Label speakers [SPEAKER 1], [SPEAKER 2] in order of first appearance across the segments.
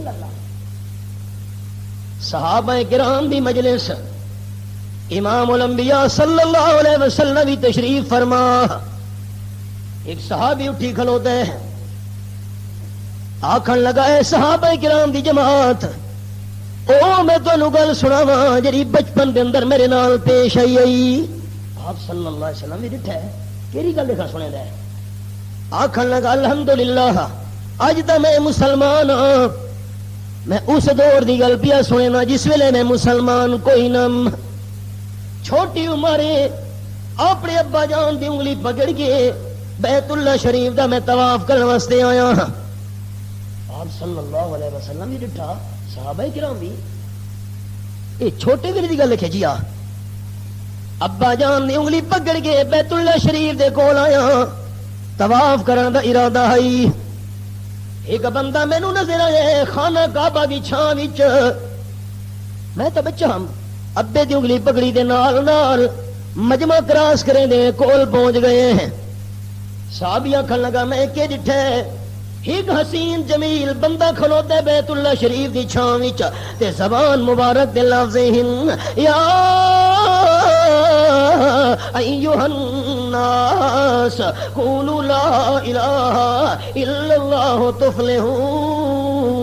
[SPEAKER 1] اللہ. صحابہ کرام دی مجلس امام الانبیاء صلی اللہ علیہ وسلم بھی تشریف فرما. ایک صحابی اٹھی کھلوتا ہے, آکھن لگا اے صحابہ کرام دی جماعت, او میں تانوں گل سناواں جڑی بچپن دے اندر میرے نال پیش آئی. آپ صلی اللہ علیہ وسلم بھی ڈٹھا ہے, کیڑی گل لکھا سنے دا ہے؟ آکھن لگا الحمدللہ اج تے میں مسلمان ہاں. میں اس دور دی گل پیا سننا جس ویلے میں مسلمان کوئی نہ, چھوٹی عمر اپنے ابا جان دی انگلی پکڑ کے بیت اللہ شریف دا میں طواف کرنے واسطے آیا. آپ صلی اللہ علیہ وسلم بھی ڈٹھا, صحابہ کرام بھی. یہ چھوٹے ویلے دی گل لکھے جی. ابا جان دی انگلی پکڑ کے بیت اللہ شریف دے کول آیا, طواف کرن دا ارادہ ہے. ایک بندہ مینوں نظر آئے خانہ کعبہ دی چھاں وچ. میں تو بچہ ہوں, ابے دی انگلی پکڑی دے نال نال مجمع کراس کریں دے کول پہنچ گئے ہیں. صحابی آکھن لگا میں کہ ڈٹھے ایک حسین جمیل بندہ کھلوتے بیت اللہ شریف دی چھاں وچ تے زبان مبارک دے لفظ ہن یا ایھا الناس قولوا لا الہ الا اللہ تفلحون.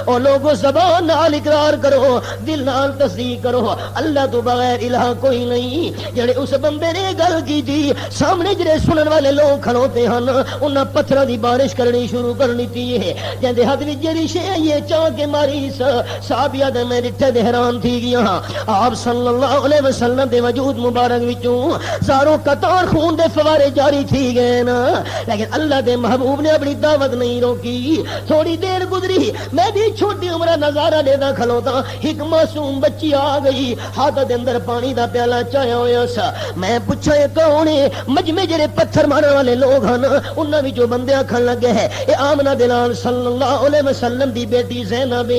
[SPEAKER 1] اور لوگوں زبان نال اقرار کرو, دل نال تصدیق کرو اللہ تو بغیر الہ کوئی نہیں. جڑے اس بندے نے گل کی تھی سامنے جڑے سنن والے لوگ کھلوتے ہیں انہاں پتھراں دی بارش کرنی شروع کر دیتی ہے. جندے ہاتھ وچ جڑی شے یہ چاہ کے ماری صحابیاں دے میں ڈٹھے دے حیران تھی گیا. آپ صلی اللہ علیہ وسلم دے وجود مبارک وچوں زاروں قطار خون دے فوارے جاری تھی گئے نا, لیکن اللہ دے محبوب نے اپنی دعوت نہیں روکی. تھوڑی دیر گزری میں بھی چھوٹی عمرہ نظارہ لیدا کھلوتا, ایک معصوم بچی آ گئی ہاتھ دے اندر پانی دا پیالہ چایا ہویا سا. میں پوچھا یہ کون ہے؟ مجمع جڑے پتھر مارن والے لوگ ہیں انہاں وچوں بندے آکھن لگے ہے اے آمنہ بلال صلی اللہ علیہ وسلم دی بیٹی زینب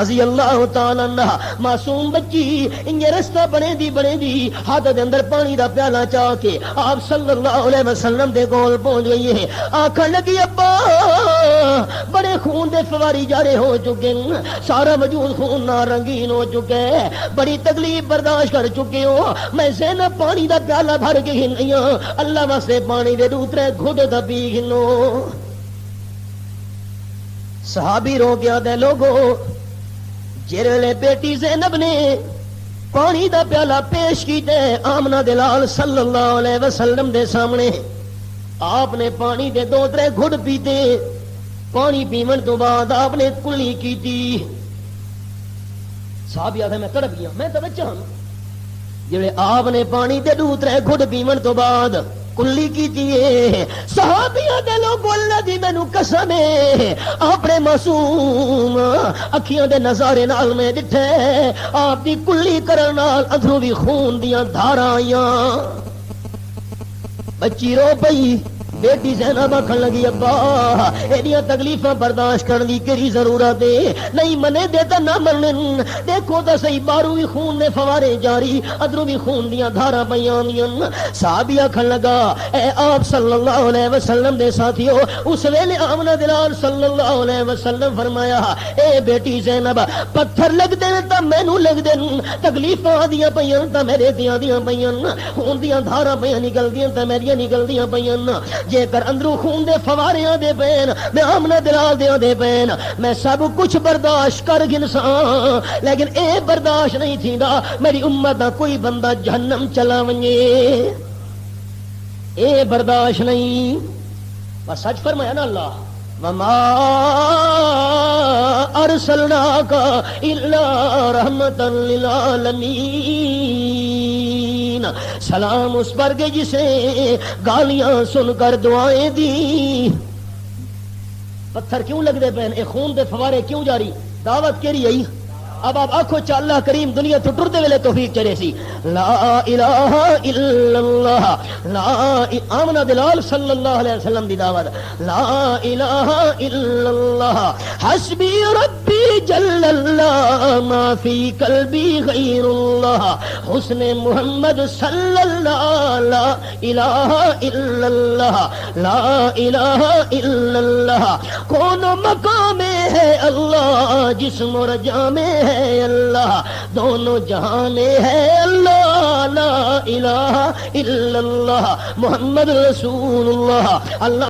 [SPEAKER 1] رضی اللہ تعالی عنہا. معصوم بچی انجے رستہ بنے دی ہاتھ دے اندر پانی دا پیالہ چاہ کے آپ صلی اللہ علیہ وسلم دے کول پہنچ گئی ہے. آکھن لگی ابا بڑے خون دے فواری جارے ہو چکے, سارا وجود خون نہ رنگین ہو چکے, بڑی تکلیف برداشت کر چکے ہو. میں زینب پانی دا پیالہ بھر کے گھنی ہوں, اللہ واسطے پانی دے دوسرے گھٹ دا پی گھنو. صحابی رو گیا دے لوگو جرلے بیٹی زینب نے پانی دا پیالہ پیش کیتے آمنہ دلال صلی اللہ علیہ وسلم دے سامنے. آپ نے پانی دے دو ترے گھٹ پیتے. پانی پیمن تو بعد آپ نے کلی کی تھی. صاحب یاد ہے میں تڑپ گیا, میں تو بچہ ہوں. جڑے آپ نے پانی دے دوسرے گھٹ پیمن تو بعد کلی کی تھی. صحابیہ دے لوگ اللہ دی مینوں قسم ہے اپنے معصوم اکھیاں دے نظارے نال میں ڈٹھے آپ دی کلی کرن نال اندروں بھی خون دیاں دھاراں آئیاں. بچی رو پئی. بیٹی زینب آکھن لگی ابا ایڈیاں تکلیفاں برداشت کرن دی کیڑی ضرورت ہے؟ نہیں منے دے تے نہ منن. دیکھو تے صحیح باہروں بھی خون دے فوارے جاری ادھروں بھی خون دیاں دھاراں پیاں دیاں. صحابی آکھن لگا اے آپ صلی اللہ علیہ وسلم دے ساتھیو اس ویلے آمنہ دلال صلی اللہ علیہ وسلم فرمایا اے بیٹی زینب پتھر لگ دے تے مینوں لگ دے, تکلیفاں آدیاں پیاں تے میرے تے آدیاں پیاں, خون دیاں دھاراں پیاں نکلدیاں تے میریاں نکلدیاں پیاں. جے کر اندروں خون دے فواریاں دے پین میں آمنہ دلال دیاں دے پین میں سب کچھ برداشت کر گنساں, لیکن اے برداشت نہیں تھیندا میری امت دا کوئی بندہ جہنم چلا ونجے. اے برداشت نہیں. بس سچ فرمایا نا اللہ وما ارسلناک الا رحمتا للعالمین. سلام اس پر کے جسے گالیاں سن کر دعائیں دی. پتھر کیوں لگ دے پہن اے خون دے فوارے کیوں جاری؟ دعوت کیری آئی. اب آپ آنکھو چا اللہ کریم دنیا تو ٹرتے ویلے توفیق چرے سی لا الہ الا اللہ. آمنہ دلال صلی اللہ علیہ وسلم دی دعوت لا الہ الا اللہ حسبی ربی جل اللہ ما فی قلبی غیر اللہ حسن محمد صلی اللہ لا الہ الا اللہ لا الہ الا اللہ. کون مقام ہے جسم اور جان میں ہے اللہ، دونوں جہاں میں ہے اللہ، لا الہ الا اللہ محمد رسول اللہ۔ اللہ